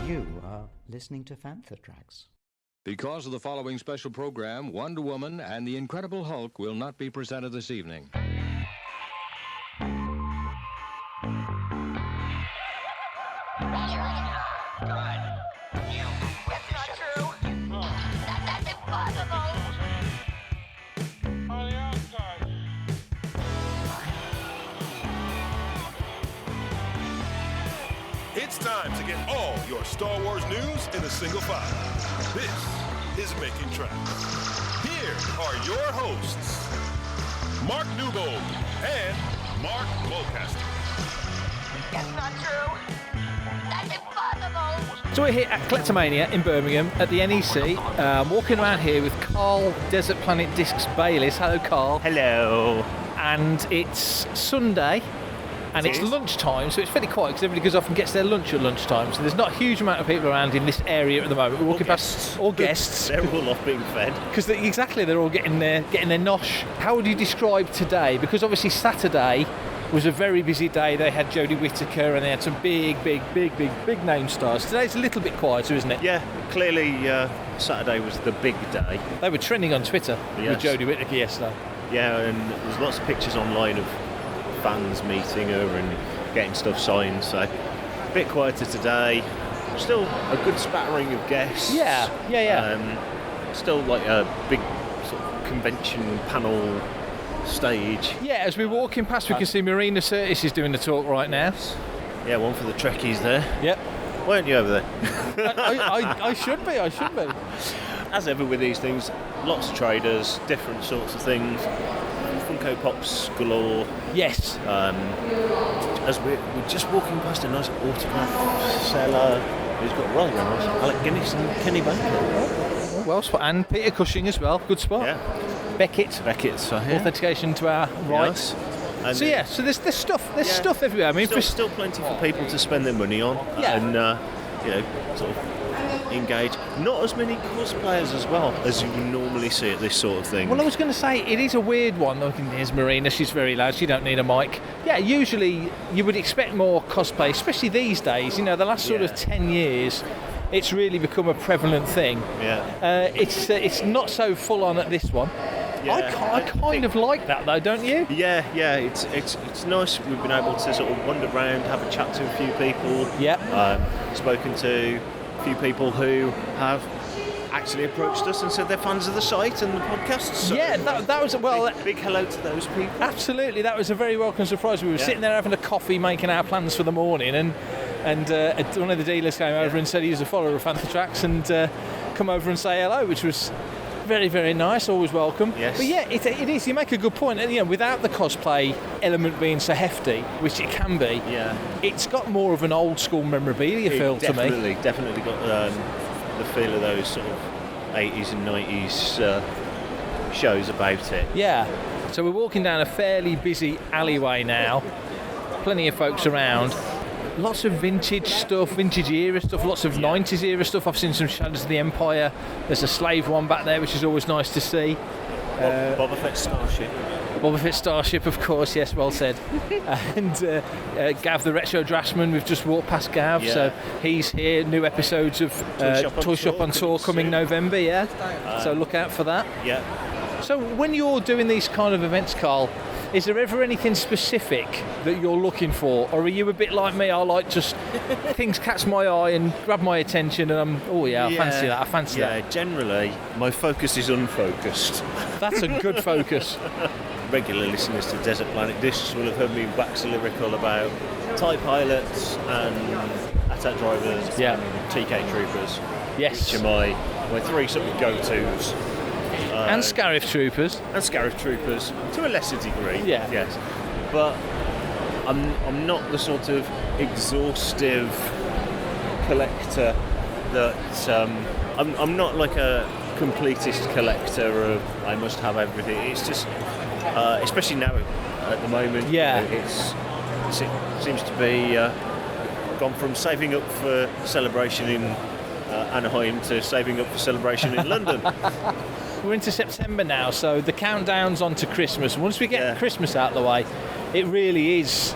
You are listening to Fantha Tracks. Because of the following special program, Wonder Woman and the Incredible Hulk will not be presented this evening. It's time to get all your Star Wars news in a single file. This is Making Tracks. Here are your hosts, Mark Newbold and Mark Mulcaster. That's not true. That's impossible. So we're here at Collectormania in Birmingham at the NEC. Walking around here with Carl Desert Planet Discs Bayliss. Hello, Carl. Hello. And it's Sunday. And it's lunchtime, so it's fairly quiet because everybody goes off and gets their lunch at lunchtime. So there's not a huge amount of people around in this area at the moment. We're walking past all guests. They're all off being fed. Because exactly, they're all getting their nosh. How would you describe today? Because obviously Saturday was a very busy day. They had Jodie Whittaker and they had some big name stars. Today's a little bit quieter, isn't it? Yeah, clearly Saturday was the big day. They were trending on Twitter with Jodie Whittaker yesterday. Yeah, and there's lots of pictures online of fans meeting her and getting stuff signed, so a bit quieter today. Still a good spattering of guests. Yeah. Still like a big sort of convention panel stage. Yeah, as we're walking past we can see Marina Sirtis is doing the talk right now. Yeah, one for the Trekkies there. Yep. Weren't you over there? I should be. As ever with these things, lots of traders, different sorts of things. Funko Pops galore. Yes. As we're just walking past a nice autograph seller who's got rather nice Alec Guinness and Kenny Baker. Well spot, and Peter Cushing as well. Good spot. Yeah. Beckett. So here. Authentication to our right. Yes. And So there's stuff. There's stuff everywhere. I mean, still plenty for people to spend their money on and sort of engage. Not as many cosplayers as well as you would normally see at this sort of thing. Well, I was going to say, it is a weird one. There's Marina, she's very loud, she don't need a mic. Yeah, usually you would expect more cosplay, especially these days. You know, the last sort of 10 years, it's really become a prevalent thing. Yeah. It's not so full on at this one. Yeah, I kind of like that though, don't you? Yeah, it's nice. We've been able to sort of wander around, have a chat to a few people. Yeah. Spoken to a few people who have actually approached us and said they're fans of the site and the podcast. So yeah, that was big hello to those people. Absolutely, that was a very welcome surprise. We were sitting there having a coffee, making our plans for the morning, and one of the dealers came over and said he was a follower of Fantha Tracks and come over and say hello, which was very, very nice, always welcome. Yes. But yeah, it is. You make a good point. You know, without the cosplay element being so hefty, which it can be, it's got more of an old school memorabilia feel to me. Definitely got the feel of those sort of 80s and 90s shows about it. Yeah. So we're walking down a fairly busy alleyway now. Plenty of folks around. Lots of vintage stuff, vintage era stuff, lots of 90s era stuff. I've seen some Shadows of the Empire. There's a Slave one back there, which is always nice to see. Boba Fett Starship. Boba Fett Starship, of course, yes, well said. And Gav the Retro Draftsman, we've just walked past Gav, so he's here. New episodes of Toy Shop on Tour coming November, so look out for that. Yeah. So when you're doing these kind of events, Carl, is there ever anything specific that you're looking for, or are you a bit like me? I like just things catch my eye and grab my attention, and I fancy that. Yeah, generally my focus is unfocused. That's a good focus. Regular listeners to Desert Planet Discs will have heard me wax lyrical about TIE pilots and attack drivers and TK troopers. Yes. Which are my three sort of go-tos. And Scarif Troopers. To a lesser degree. Yeah. Yes. But I'm not the sort of exhaustive collector that I'm not like a completist collector of I must have everything. It's just especially now at the moment. Yeah. It seems to be gone from saving up for celebration in Anaheim to saving up for celebration in London. We're into September now, so the countdown's on to Christmas. Once we get Christmas out of the way, it really is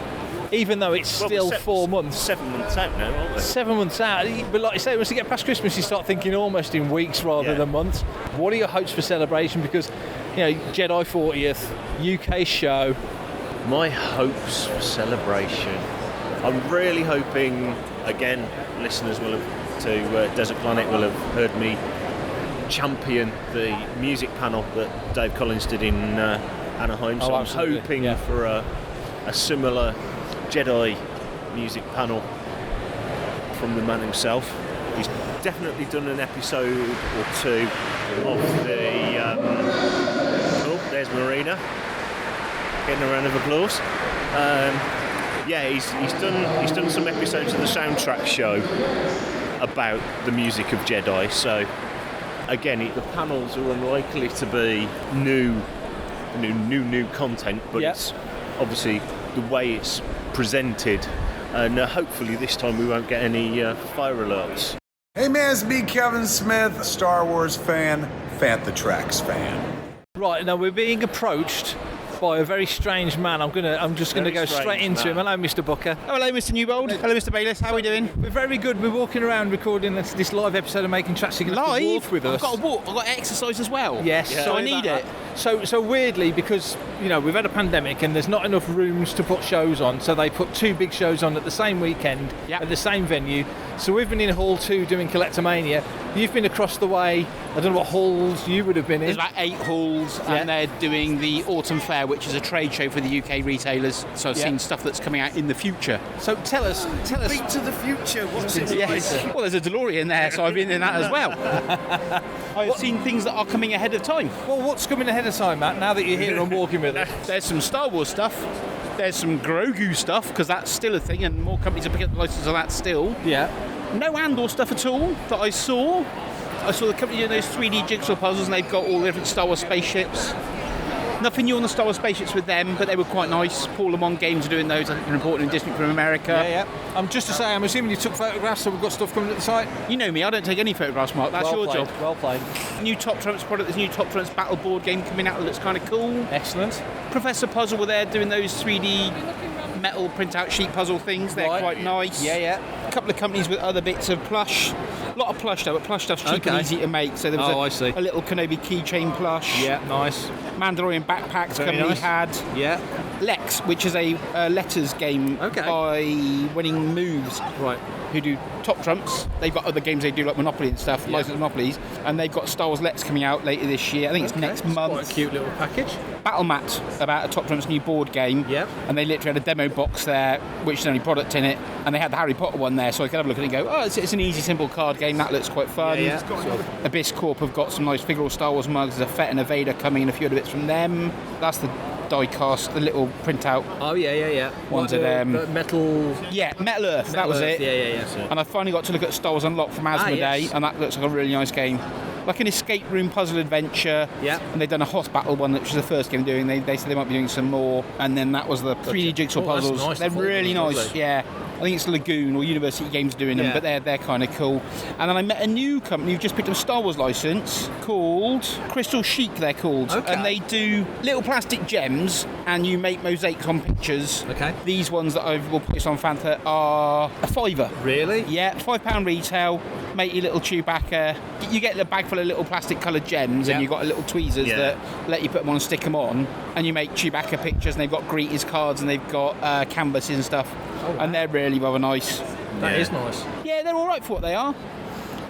even though it's still 4 months. 7 months out now, aren't we? 7 months out, but like I say, once you get past Christmas, you start thinking almost in weeks rather than months. What are your hopes for celebration? Because, Jedi 40th, UK show. My hopes for celebration. I'm really hoping, again, listeners will have to Desert Planet will have heard me champion the music panel that Dave Collins did in Anaheim. So I'm hoping for a similar Jedi music panel from the man himself. He's definitely done an episode or two of the there's Marina getting a round of applause. He's done some episodes of the soundtrack show about the music of Jedi. So again, the panels are unlikely to be new content, but it's obviously the way it's presented, and hopefully this time we won't get any fire alerts. Hey man, it's me, Kevin Smith, Star Wars fan, Fantha Tracks fan. Right, now we're being approached by a very strange man. I'm just gonna go straight into him. Hello, Mr. Booker. Oh, hello, Mr. Newbold. Hello, Mr. Bayliss. How are we doing? We're very good. We're walking around recording this live episode of Making Tracks. You can have to walk with us. I've got to walk. I've got to exercise as well. Yes. So I need it. So weirdly, because we've had a pandemic and there's not enough rooms to put shows on, so they put 2 big shows on at the same weekend at the same venue. So we've been in Hall 2 doing Collectormania. You've been across the way. I don't know what halls you would have been in. There's about 8 halls, and they're doing the Autumn Fair, which is a trade show for the UK retailers. So I've seen stuff that's coming out in the future. So tell us. Beat to the future. What's it? Yes. Well, there's a DeLorean there, so I've been in that as well. I've seen things that are coming ahead of time. Well, what's coming ahead of time, Matt? Now that you're here and walking with us, there's some Star Wars stuff. There's some Grogu stuff, because that's still a thing, and more companies are picking up the license of that still. Yeah. No Andor stuff at all that I saw. I saw the company doing those 3D jigsaw puzzles, and they've got all the different Star Wars spaceships. Nothing new on the Star Wars spaceships with them, but they were quite nice. Paul Lamont Games are doing those. I think they're important and distant from America. Yeah. Just to say, I'm assuming you took photographs, so we've got stuff coming at the site. You know me, I don't take any photographs, Mark. That's your job. Well played. New Top Trumps product. There's a new Top Trumps battle board game coming out that looks kind of cool. Excellent. Professor Puzzle were there doing those 3D metal print-out sheet puzzle things. They're quite nice. Yeah. A couple of companies with other bits of plush. A lot of plush though, but plush stuff's cheap and easy to make. So there was a little Kenobi keychain plush. Yeah, nice. Mandalorian backpacks company had. Yeah. Lex, which is a letters game by Winning Moves. Right. Who do Top Trumps. They've got other games they do like Monopoly and stuff, licensed Monopolies, and they've got Star Wars Lex coming out later this year. I think it's next month. Quite a cute little package. Battle Mat, about a Top Trumps new board game. Yep. And they literally had a demo box there, which is the only product in it, and they had the Harry Potter one there, so I could have a look at it and go, it's an esie, simple card game, that looks quite fun. Yeah. Abyss Corp have got some nice figural Star Wars mugs. There's a Fett and a Vader coming, and a few other bits from them. That's the die-cast, the little printout. Oh, yeah. Ones of them. Metal... Yeah, Metal Earth, that was it. Yeah. And I finally got to look at Star Wars Unlocked from Asmodee, and that looks like a really nice game. Like an escape room puzzle adventure. Yeah. And they've done a Hoth Battle one, which is the first game doing. They said they might be doing some more. And then that was the 3D jigsaw puzzles. Nice. They're really nice, lovely. yeah. I think it's Lagoon or University Games doing them, but they're kind of cool. And then I met a new company who just picked up a Star Wars license called Crystal Chic, they're called. Okay. And they do little plastic gems, and you make mosaics on pictures. Okay. These ones that I will put on Fantha are a £5. Really? Yeah, £5 retail. Make your little Chewbacca. You get a bag full of little plastic coloured gems, and you've got little tweezers that let you put them on and stick them on, and you make Chewbacca pictures, and they've got greeters cards, and they've got canvases and stuff. Oh, wow. And they're really rather nice. That is nice. Yeah, they're all right for what they are.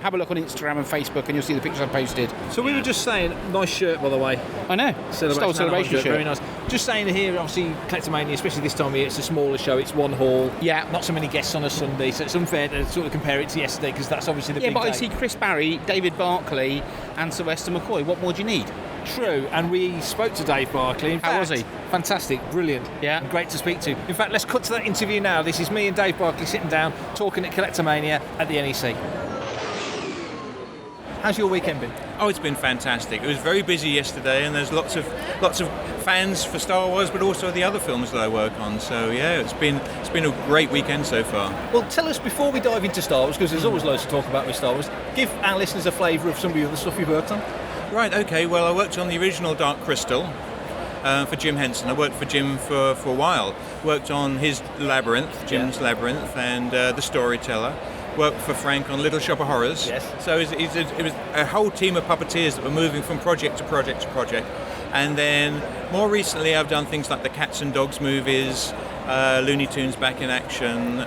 Have a look on Instagram and Facebook, and you'll see the pictures I posted. So we were just saying, nice shirt, by the way. I know. Celebration shirt. Very nice. Just saying here, obviously, Collectormania, especially this time of year, it's a smaller show. It's one hall. Yeah. Not so many guests on a Sunday, so it's unfair to sort of compare it to yesterday, because that's obviously the big Yeah, but day. I see Chris Barry, David Barclay, and Sylvester McCoy. What more do you need? True, and we spoke to Dave Barclay. How was he? Fantastic, brilliant, yeah, and great to speak to. In fact, let's cut to that interview now. This is me and Dave Barclay sitting down, talking at Collectormania at the NEC. How's your weekend been? Oh, it's been fantastic. It was very busy yesterday, and there's lots of fans for Star Wars, but also the other films that I work on. So yeah, it's been a great weekend so far. Well, tell us before we dive into Star Wars, because there's always loads to talk about with Star Wars. Give our listeners a flavour of some of the other stuff you've worked on. Right. Okay. Well, I worked on the original Dark Crystal. for Jim Henson. I worked for Jim for a while. Worked on his Labyrinth, Jim's Labyrinth, and The Storyteller. Worked for Frank on Little Shop of Horrors. Yes. So it was a whole team of puppeteers that were moving from project to project to project. And then more recently I've done things like the Cats and Dogs movies, Looney Tunes Back in Action,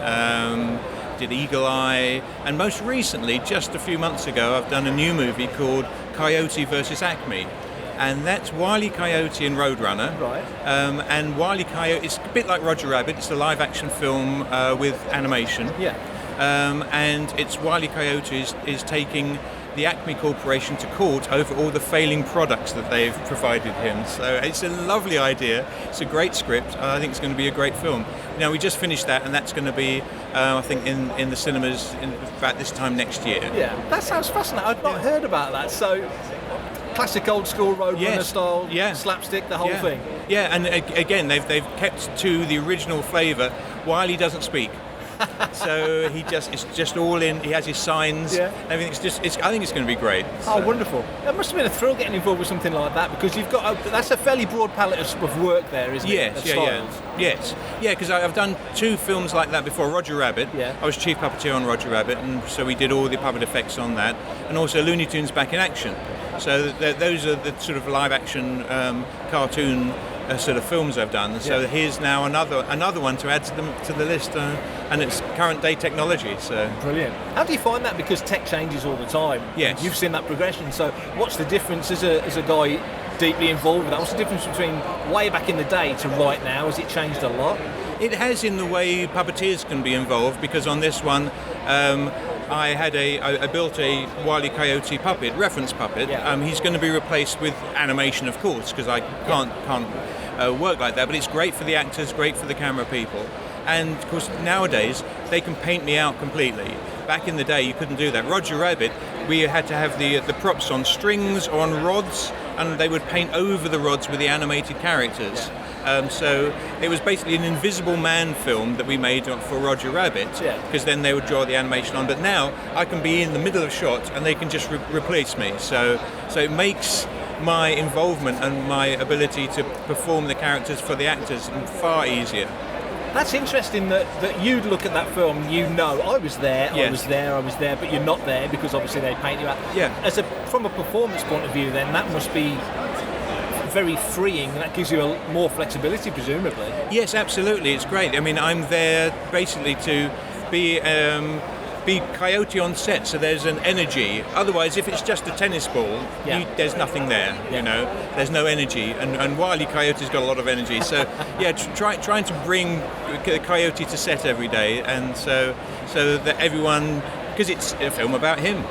did Eagle Eye, and most recently, just a few months ago, I've done a new movie called Coyote vs. Acme. And that's Wile E. Coyote and Roadrunner. Right. And Wile E. Coyote, it's a bit like Roger Rabbit, it's a live action film with animation. Yeah. And it's Wile E. Coyote is taking the Acme Corporation to court over all the failing products that they've provided him. So it's a lovely idea. It's a great script. I think it's going to be a great film. Now, we just finished that, and that's going to be, I think, in the cinemas about this time next year. Yeah, that sounds fascinating. I'd not heard about that. So, classic old school Roadrunner style, slapstick, the whole thing. Yeah, and again, they've kept to the original flavour while he doesn't speak. So it's just all in. He has his signs. Yeah. Everything's I think it's going to be great. Oh, so. Wonderful! It must have been a thrill getting involved with something like that, because you've got that's a fairly broad palette of work there, isn't it? Yes. Because I've done 2 films like that before. Roger Rabbit. Yeah. I was chief puppeteer on Roger Rabbit, and so we did all the puppet effects on that, and also Looney Tunes Back in Action. So those are the sort of live action cartoon sort of films I've done. So here's now another one to add to the list, and it's current day technology. So brilliant. How do you find that? Because tech changes all the time. Yes. You've seen that progression. So what's the difference as a guy deeply involved with that? What's the difference between way back in the day to right now? Has it changed a lot? It has, in the way puppeteers can be involved, because on this one I built a Wile E. Coyote puppet, reference puppet. Yeah. He's going to be replaced with animation, of course, because I can't work like that. But it's great for the actors, great for the camera people, and of course nowadays they can paint me out completely. Back in the day, you couldn't do that. Roger Rabbit, we had to have the props on strings or on rods, and they would paint over the rods with the animated characters. Yeah. So it was basically an Invisible Man film that we made for Roger Rabbit, because then they would draw the animation on. But now I can be in the middle of shot and they can just replace me. So it makes my involvement and my ability to perform the characters for the actors far easier. That's interesting that you'd look at that film and I was there, but you're not there because obviously they paint you out. Yeah. From a performance point of view, then that must be very freeing. That gives you more flexibility, presumably. Yes, absolutely. It's great. I mean, I'm there basically to be Coyote on set, so there's an energy. Otherwise, if it's just a tennis ball, there's nothing there. You know, there's no energy. And Wile E. Coyote's got a lot of energy. So trying to bring Coyote to set every day, and so that everyone, because it's a film about him.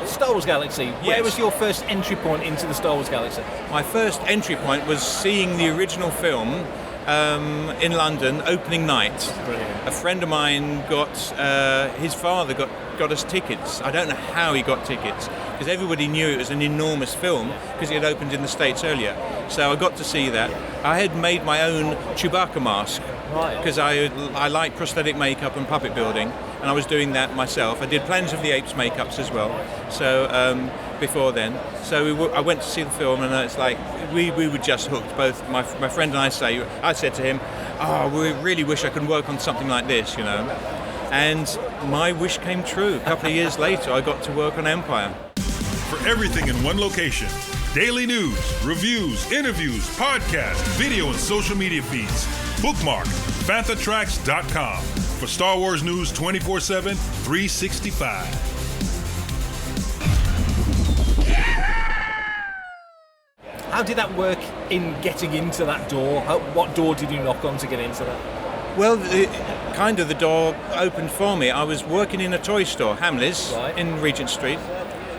Star Wars Galaxy. Where was your first entry point into the Star Wars Galaxy? My first entry point was seeing the original film in London, opening night. Brilliant. A friend of mine his father got us tickets. I don't know how he got tickets, because everybody knew it was an enormous film, because it had opened in the States earlier. So I got to see that. I had made my own Chewbacca mask, because I like prosthetic makeup and puppet building, and I was doing that myself. I did Planet of the Apes makeups as well. So before then, I went to see the film, and it's like we were just hooked. Both my friend and I said to him, we really wish I could work on something like this, you know. And my wish came true. A couple of years later, I got to work on Empire. For everything in one location, daily news, reviews, interviews, podcasts, video and social media feeds, bookmark panthertracks.com for Star Wars news 24/7, 365. How did that work in getting into that door? What door did you knock on to get into that? Well, the door opened for me. I was working in a toy store, Hamley's, in Regent Street.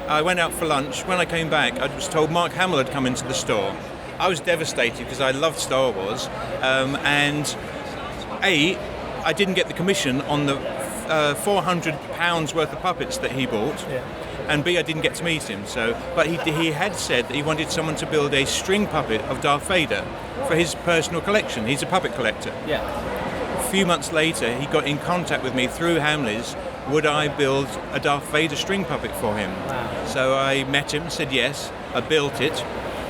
I went out for lunch. When I came back, I was told Mark Hamill had come into the store. I was devastated because I loved Star Wars, and I didn't get the commission on the £400 worth of puppets that he bought, and B, I didn't get to meet him. But he had said that he wanted someone to build a string puppet of Darth Vader for his personal collection. He's a puppet collector. Yeah. A few months later, he got in contact with me through Hamley's. Would I build a Darth Vader string puppet for him? Wow. So I met him, said yes. I built it.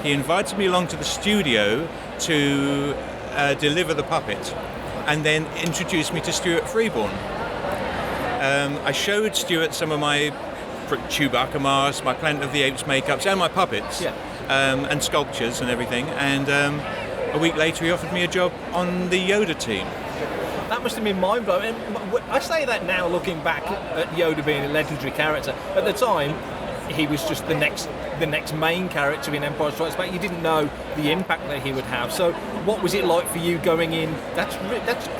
he invited me along to the studio to deliver the puppet, and then introduced me to Stuart Freeborn. I showed Stuart some of my Chewbacca masks, my Planet of the Apes makeups, and my puppets, and sculptures and everything. And a week later, he offered me a job on the Yoda team. That must have been mind-blowing. I say that now, looking back at Yoda being a legendary character. At the time, he was just the next main character in Empire Strikes Back. You didn't know the impact that he would have. So what was it like for you going in? That's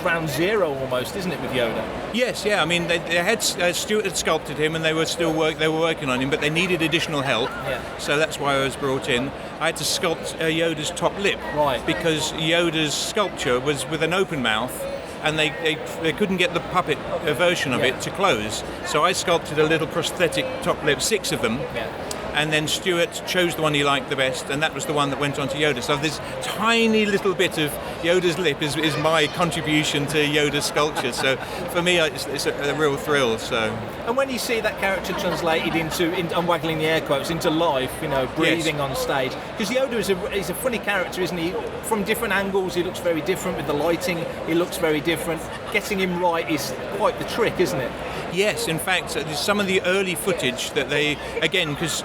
ground zero almost, isn't it, with Yoda? Yes, yeah. I mean, they had Stuart had sculpted him, and they were working on him, but they needed additional help. Yeah. So that's why I was brought in. I had to sculpt Yoda's top lip, right? Because Yoda's sculpture was with an open mouth, and they couldn't get the puppet version of it to close. So I sculpted a little prosthetic top lip, 6 of them. Yeah. And then Stuart chose the one he liked the best, and that was the one that went on to Yoda. So this tiny little bit of Yoda's lip is my contribution to Yoda's sculpture. So for me, it's a real thrill. So. And when you see that character translated into I'm waggling the air quotes, into life, breathing on stage, because Yoda is a funny character, isn't he? From different angles, he looks very different. With the lighting, he looks very different. Getting him right is quite the trick, isn't it? Yes, in fact, some of the early footage that they, again, because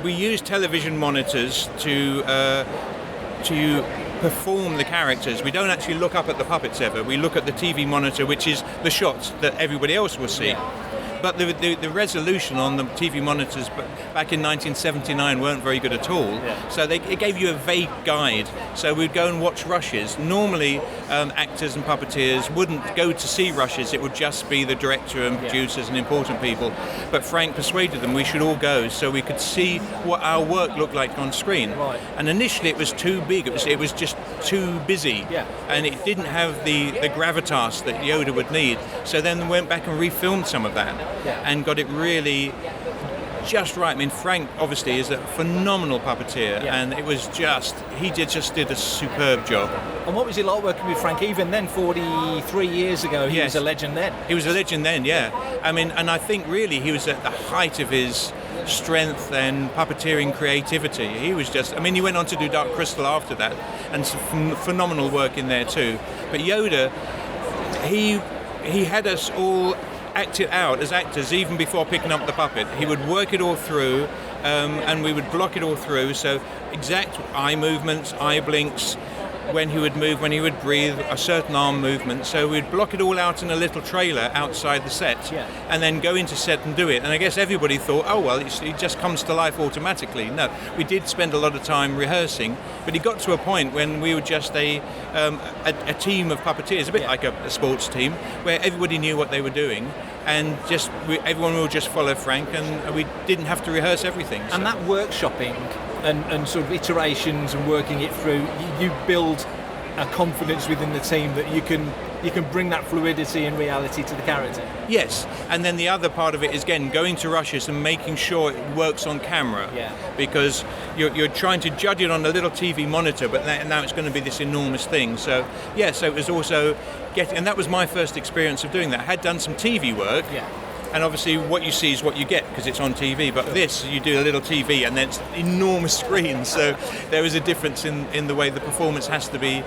we use television monitors to perform the characters. We don't actually look up at the puppets ever. We look at the TV monitor, which is the shots that everybody else will see. Yeah. But the resolution on the TV monitors back in 1979 weren't very good at all. Yeah. So it gave you a vague guide. So we'd go and watch rushes. Normally, actors and puppeteers wouldn't go to see rushes. It would just be the director and producers and important people. But Frank persuaded them we should all go so we could see what our work looked like on screen. Right. And initially it was too big. It was just too busy. Yeah. And it didn't have the gravitas that Yoda would need. So then we went back and refilmed some of that. Yeah. And got it really just right. I mean, Frank obviously is a phenomenal puppeteer, and it was he just did a superb job. And what was it like working with Frank? Even then, 43 years ago, he was a legend then. He was a legend then, yeah. I mean, and I think really he was at the height of his strength and puppeteering creativity. He was he went on to do Dark Crystal after that, and some phenomenal work in there too. But Yoda, he had us all act it out as actors even before picking up the puppet. He would work it all through, and we would block it all through. So exact eye movements, eye blinks, when he would move, when he would breathe, a certain arm movement. So we'd block it all out in a little trailer outside the set, and then go into set and do it. And I guess everybody thought, oh well, it just comes to life automatically. No, we did spend a lot of time rehearsing, but it got to a point when we were just a team of puppeteers, a bit like a sports team, where everybody knew what they were doing, and everyone will just follow Frank, and we didn't have to rehearse everything. So. And that workshopping and sort of iterations and working it through, you build a confidence within the team that you can bring that fluidity and reality to the character. Yes, and then the other part of it is, again, going to rushes and making sure it works on camera. Yeah. Because you're trying to judge it on a little TV monitor, but now it's going to be this enormous thing. So, so it was also and that was my first experience of doing that. I had done some TV work. Yeah. And obviously what you see is what you get because it's on TV, but this, you do a little TV and then it's enormous screens, so there is a difference in the way the performance has to be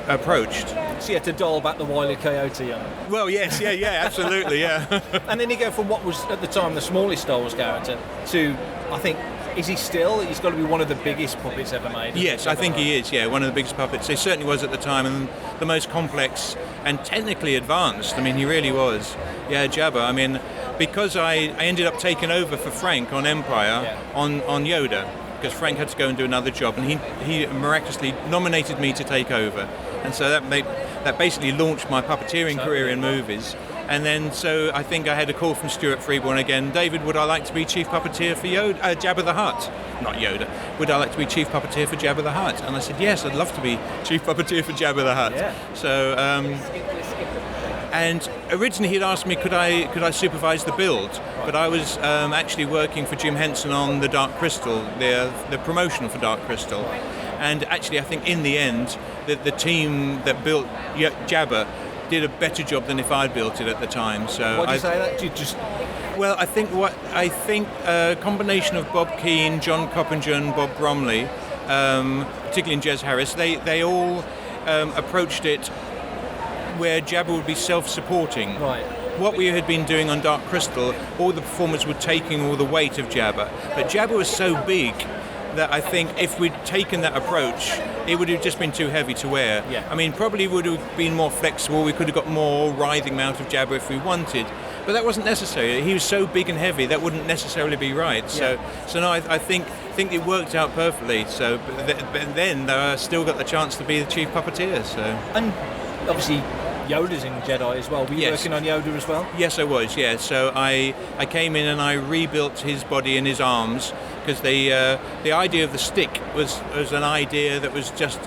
approached. So you had to dial back the Wile E. Coyote on it? Well, yes, yeah, absolutely, yeah. And then you go from what was at the time the smallest Star Wars character to, I think, is he still? He's got to be one of the biggest puppets ever made. Yes, I think he is, one of the biggest puppets. He certainly was at the time, and the most complex and technically advanced. I mean, he really was. Yeah, Jabba. I mean, because I ended up taking over for Frank on Empire on Yoda, because Frank had to go and do another job, and he miraculously nominated me to take over. And so that basically launched my puppeteering career in movies. And then, so I think I had a call from Stuart Freeborn again. David, would I like to be chief puppeteer for Jabba the Hutt? Not Yoda. Would I like to be chief puppeteer for Jabba the Hutt? And I said, yes, I'd love to be chief puppeteer for Jabba the Hutt. Yeah. So, and originally he'd asked me could I supervise the build, but I was actually working for Jim Henson on the Dark Crystal, the promotion for Dark Crystal. And actually, I think in the end, the team that built Jabba did a better job than if I'd built it at the time. So why do you say that? You just... Well, I think a combination of Bob Keane, John Coppinger and Bob Bromley particularly in Jez Harris, they all approached it where Jabba would be self-supporting. Right. What we had been doing on Dark Crystal, all the performers were taking all the weight of Jabba. But Jabba was so big that I think if we'd taken that approach, it would have just been too heavy to wear. Yeah. I mean, probably would have been more flexible. We could have got more writhing out of Jabba if we wanted. But that wasn't necessary. He was so big and heavy, that wouldn't necessarily be right. So no, I think it worked out perfectly. So, but then I still got the chance to be the chief puppeteer. So. And obviously, Yoda's in Jedi as well. Were you working on Yoda as well? Yes, I was, yeah. So I came in and I rebuilt his body and his arms, because the idea of the stick was an idea that was just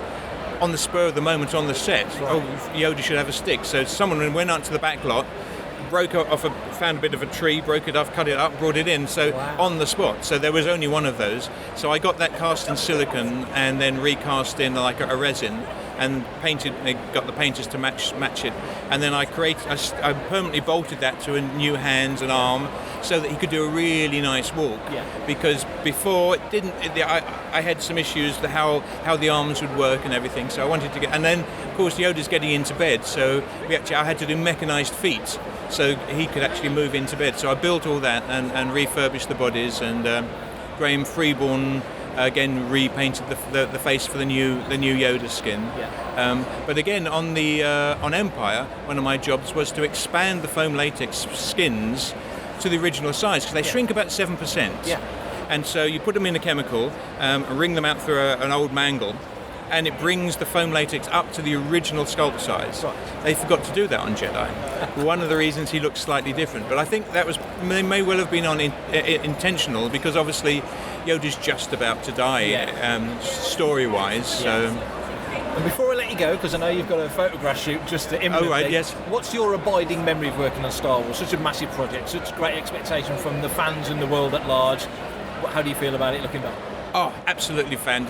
on the spur of the moment on the set. Right. Oh, Yoda should have a stick. So someone went out to the back lot, found a bit of a tree, broke it off, cut it up, brought it in, so on the spot. So there was only one of those. So I got that cast in silicon and then recast in like a resin, and got the painters to match it, and then I permanently bolted that to a new hands and arm, so that he could do a really nice walk. Yeah. Because before I had some issues with how the arms would work and everything. So I wanted to and then of course Yoda's getting into bed, so I had to do mechanized feet, so he could actually move into bed. So I built all that and refurbished the bodies, and Graham Freeborn again repainted the face for the new Yoda skin. Yeah. But again, on Empire, one of my jobs was to expand the foam latex skins to the original size, because they shrink about 7%. Yeah. And so you put them in a chemical, wring them out through an old mangle, and it brings the foam latex up to the original sculpt size. Right. They forgot to do that on Jedi. One of the reasons he looks slightly different, but I think that may well have been intentional, because obviously Yoda's just about to die, story-wise. Yeah. So. And before I let you go, because I know you've got a photograph shoot just imminently. Oh, right, yes. What's your abiding memory of working on Star Wars? Such a massive project, such great expectation from the fans and the world at large. How do you feel about it looking back? Oh, absolutely fan.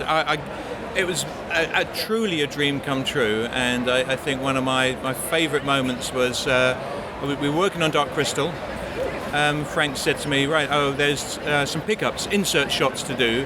It was truly a dream come true, and I think one of my favourite moments was we were working on Dark Crystal. Frank said to me, there's some pickups, insert shots to do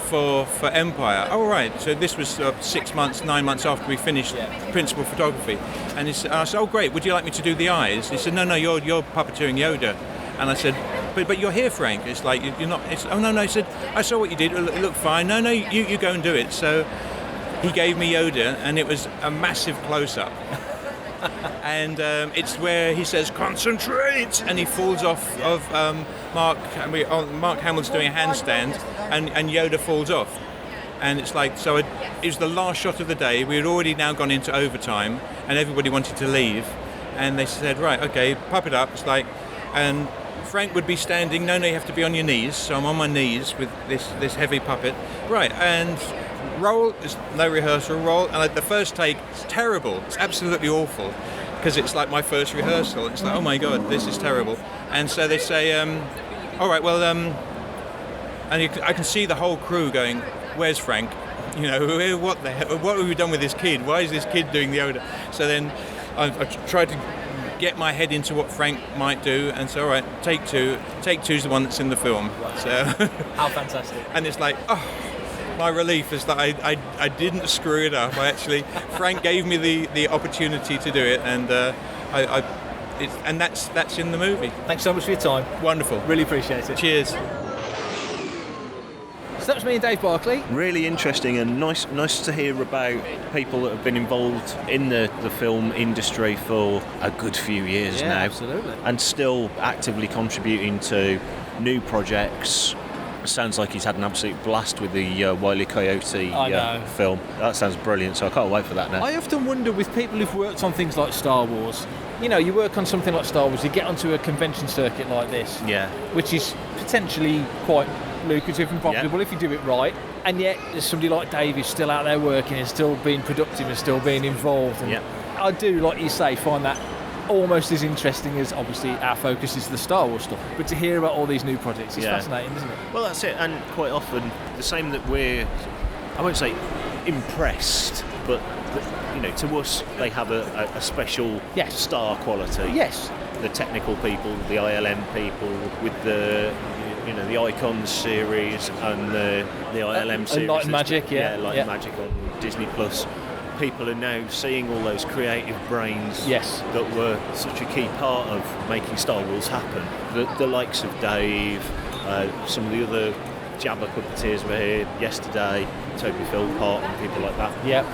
for Empire. Oh, right. So this was 9 months after we finished principal photography. And I said, oh, great, would you like me to do the eyes? He said, no, you're puppeteering Yoda. And I said, but you're here, Frank. It's like, you're not... oh, no. He said, I saw what you did. It looked fine. No, you go and do it. So he gave me Yoda, and it was a massive close-up. And it's where he says, concentrate! And he falls off of Mark Hamill's doing a handstand, and Yoda falls off. And it's like, so it was the last shot of the day. We had already now gone into overtime, and everybody wanted to leave. And they said, right, okay, pop it up. It's like, and Frank would be standing, no, you have to be on your knees. So I'm on my knees with this heavy puppet. Right, and roll, there's no rehearsal, roll. And the first take, it's terrible. It's absolutely awful, because it's like my first rehearsal. It's like, oh my God, this is terrible. And so they say, all right, well, and I can see the whole crew going, where's Frank? You know, what have we done with this kid? Why is this kid doing the Yoda? So then I tried to get my head into what Frank might do, and so all right, take two's the one that's in the film. Wow. So how fantastic. And it's like, oh, my relief is that I didn't screw it up. Frank gave me the opportunity to do it, and and that's in the movie. Thanks so much for your time. Wonderful. Really appreciate it. Cheers. So that was me and Dave Barclay. Really interesting, and nice to hear about people that have been involved in the film industry for a good few years now. Absolutely. And still actively contributing to new projects. Sounds like he's had an absolute blast with the Wile E. Coyote film. That sounds brilliant, so I can't wait for that now. I often wonder, with people who've worked on things like Star Wars, you work on something like Star Wars, you get onto a convention circuit like this, which is potentially quite lucrative and profitable if you do it right, and yet there's somebody like Dave who's still out there working and still being productive and still being involved, and I do, like you say, find that almost as interesting as obviously our focus is the Star Wars stuff, but to hear about all these new projects is fascinating, isn't it? Well, that's it, and quite often the same that we're, I won't say impressed, but to us they have a special star quality. Yes. The technical people, the ILM people, with the the Icons series and the ILM series. Light and Magic, Light and Magic on Disney Plus. People are now seeing all those creative brains that were such a key part of making Star Wars happen. The likes of Dave, some of the other Jabba puppeteers were here yesterday, Toby Philpott and people like that. Yeah.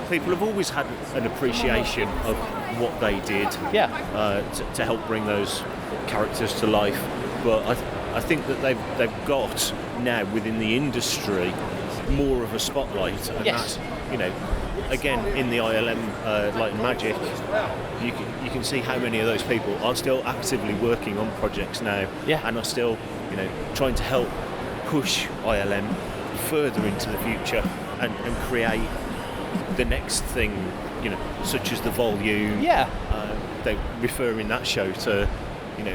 People have always had an appreciation of what they did to help bring those characters to life. But I think that they've got now within the industry more of a spotlight. And that's, again, in the ILM Light and Magic, you can see how many of those people are still actively working on projects now and are still, trying to help push ILM further into the future and create the next thing, such as the volume. They refer in that show to,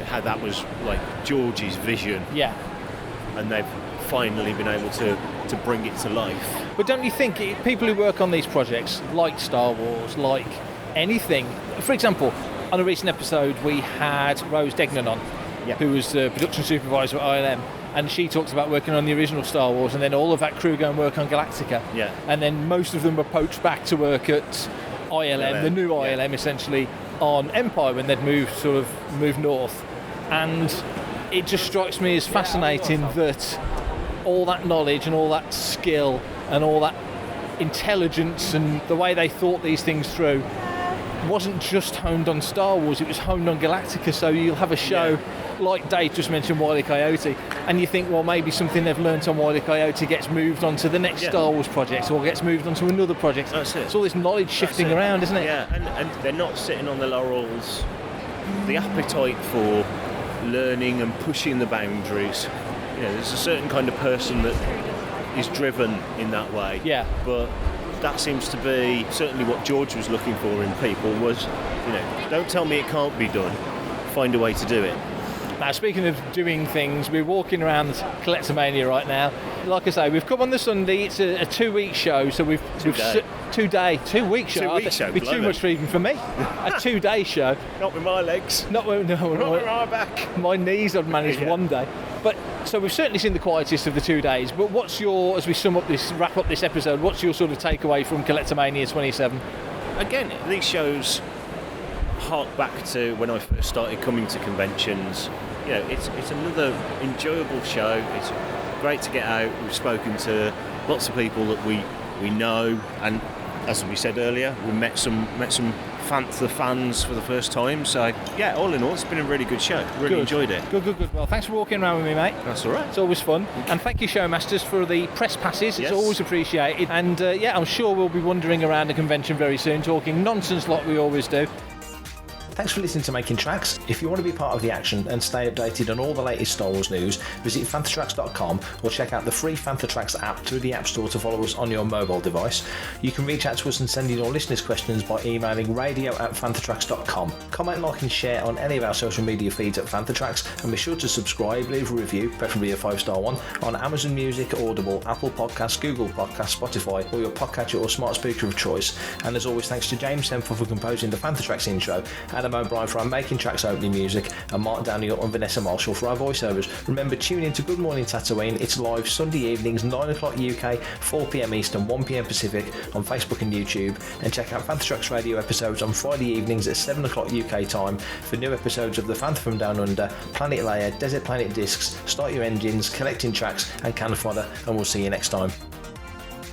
how that was like George's vision. And they've finally been able to bring it to life. But don't you think people who work on these projects, like Star Wars, like anything, for example, on a recent episode we had Rose Degnan on, who was the production supervisor at ILM, and she talked about working on the original Star Wars, and then all of that crew go and work on Galactica. And then most of them were poached back to work at ILM, the new ILM essentially, on Empire when they'd moved north. And it just strikes me as fascinating that all that knowledge and all that skill and all that intelligence and the way they thought these things through wasn't just honed on Star Wars, it was honed on Galactica. So you'll have a show like Dave just mentioned, Wile E. Coyote, and you think, well, maybe something they've learnt on Wile E. Coyote gets moved on to the next Star Wars project or gets moved on to another project. That's it. It's all this knowledge shifting around, isn't it? Yeah, and they're not sitting on the laurels. The appetite for learning and pushing the boundaries, there's a certain kind of person that is driven in that way. But that seems to be certainly what George was looking for in people was, don't tell me it can't be done, find a way to do it. Now, speaking of doing things, we're walking around Collectormania right now. Like I say, we've come on the Sunday. It's a 2-week show, so we've 2-week show. 2-week show. It'd be too much for even for me. A 2-day show. Not with my legs. Not with my back. My knees I'd managed one day. But so we've certainly seen the quietest of the 2 days. But what's your, as we wrap up this episode, what's your sort of takeaway from Collectormania 27? Again, these shows hark back to when I first started coming to conventions. It's another enjoyable show. It's great to get out. We've spoken to lots of people that we know, and as we said earlier, we met some Fantha fans for the first time. So all in all, it's been a really good show. Really enjoyed it. Good. Well, thanks for walking around with me, mate. That's all right. It's always fun. And thank you, Showmasters, for the press passes. It's always appreciated. And I'm sure we'll be wandering around the convention very soon, talking nonsense like we always do. Thanks for listening to Making Tracks. If you want to be part of the action and stay updated on all the latest Star Wars news, visit fanthatracks.com or check out the free Fanthatracks app through the App Store to follow us on your mobile device. You can reach out to us and send in your listeners' questions by emailing radio@fanthatracks.com. Comment, like and share on any of our social media feeds at Fanthatracks, and be sure to subscribe, leave a review, preferably a 5-star one, on Amazon Music, Audible, Apple Podcasts, Google Podcasts, Spotify, or your podcatcher or smart speaker of choice. And as always, thanks to James Semple for composing the Fanthatracks intro, Adam O'Brien for our Making Tracks opening music, and Mark Daniel and Vanessa Marshall for our voiceovers. Remember, tune in to Good Morning Tatooine. It's live Sunday evenings, 9 o'clock UK, 4 PM Eastern, 1 PM Pacific on Facebook and YouTube. And check out Fanthatracks Radio episodes on Friday evenings at 7 o'clock UK time for new episodes of The Fantha from Down Under, Planet Leia, Desert Planet Discs, Start Your Engines, Collecting Tracks, and Canon Fodder. And we'll see you next time.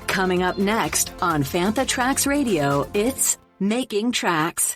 Coming up next on Fanthatracks Radio, it's Making Tracks.